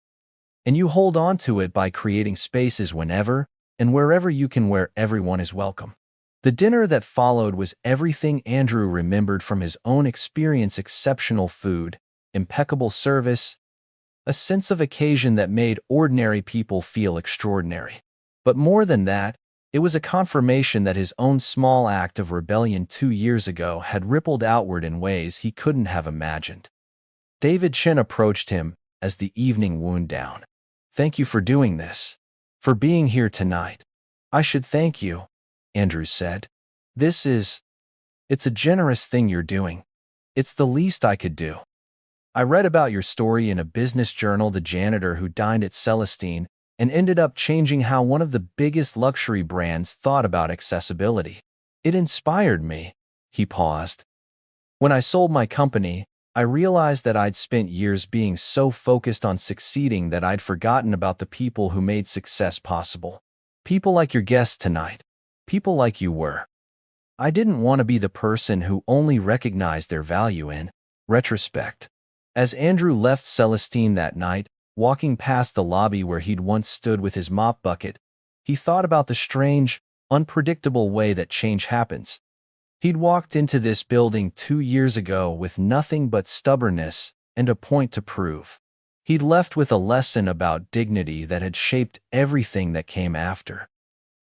A: And you hold on to it by creating spaces whenever and wherever you can where everyone is welcome. The dinner that followed was everything Andrew remembered from his own experience: exceptional food, impeccable service, a sense of occasion that made ordinary people feel extraordinary. But more than that, it was a confirmation that his own small act of rebellion 2 years ago had rippled outward in ways he couldn't have imagined. David Chen approached him as the evening wound down. Thank you for doing this, for being here tonight. I should thank you, Andrew said. It's a generous thing you're doing. It's the least I could do. I read about your story in a business journal, the janitor who dined at Celestine and ended up changing how one of the biggest luxury brands thought about accessibility. It inspired me. He paused. When I sold my company, I realized that I'd spent years being so focused on succeeding that I'd forgotten about the people who made success possible. People like your guests tonight. People like you were. I didn't want to be the person who only recognized their value in retrospect. As Andrew left Celestine that night, walking past the lobby where he'd once stood with his mop bucket, he thought about the strange, unpredictable way that change happens. He'd walked into this building 2 years ago with nothing but stubbornness and a point to prove. He'd left with a lesson about dignity that had shaped everything that came after.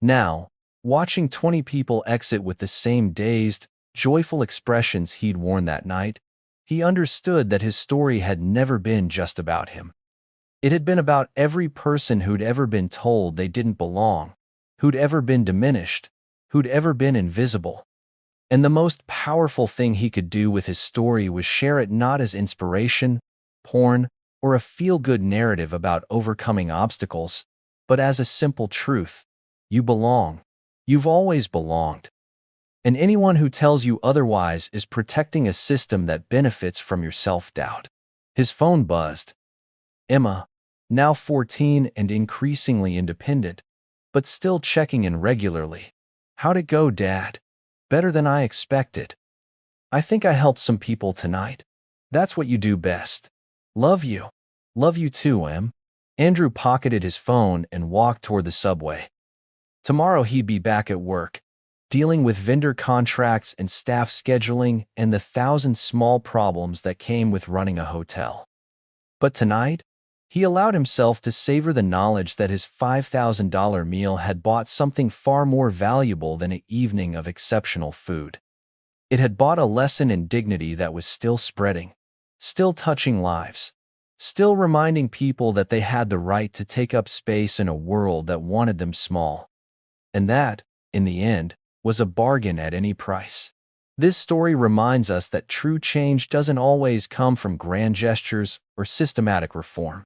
A: Now, watching 20 people exit with the same dazed, joyful expressions he'd worn that night, he understood that his story had never been just about him. It had been about every person who'd ever been told they didn't belong, who'd ever been diminished, who'd ever been invisible. And the most powerful thing he could do with his story was share it not as inspiration, porn, or a feel-good narrative about overcoming obstacles, but as a simple truth. You belong. You've always belonged. And anyone who tells you otherwise is protecting a system that benefits from your self-doubt. His phone buzzed. Emma, now 14 and increasingly independent, but still checking in regularly. How'd it go, Dad? Better than I expected. I think I helped some people tonight. That's what you do best. Love you. Love you too, Em. Andrew pocketed his phone and walked toward the subway. Tomorrow he'd be back at work, dealing with vendor contracts and staff scheduling and the thousand small problems that came with running a hotel. But tonight, he allowed himself to savor the knowledge that his $5,000 meal had bought something far more valuable than an evening of exceptional food. It had bought a lesson in dignity that was still spreading, still touching lives, still reminding people that they had the right to take up space in a world that wanted them small. And that, in the end, was a bargain at any price. This story reminds us that true change doesn't always come from grand gestures or systematic reform.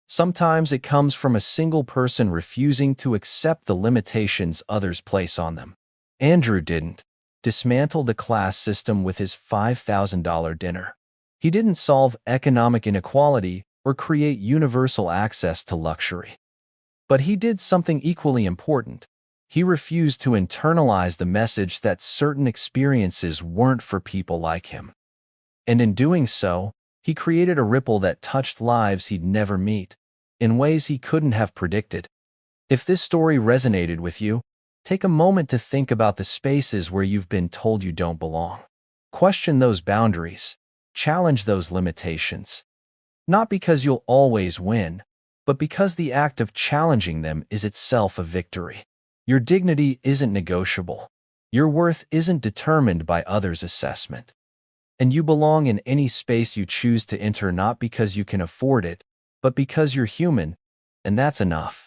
A: Sometimes it comes from a single person refusing to accept the limitations others place on them. Andrew didn't dismantle the class system with his $5,000 dinner. He didn't solve economic inequality or create universal access to luxury. But he did something equally important. He refused to internalize the message that certain experiences weren't for people like him. And in doing so, he created a ripple that touched lives he'd never meet, in ways he couldn't have predicted. If this story resonated with you, take a moment to think about the spaces where you've been told you don't belong. Question those boundaries. Challenge those limitations. Not because you'll always win, but because the act of challenging them is itself a victory. Your dignity isn't negotiable. Your worth isn't determined by others' assessment. And you belong in any space you choose to enter not because you can afford it, but because you're human, and that's enough.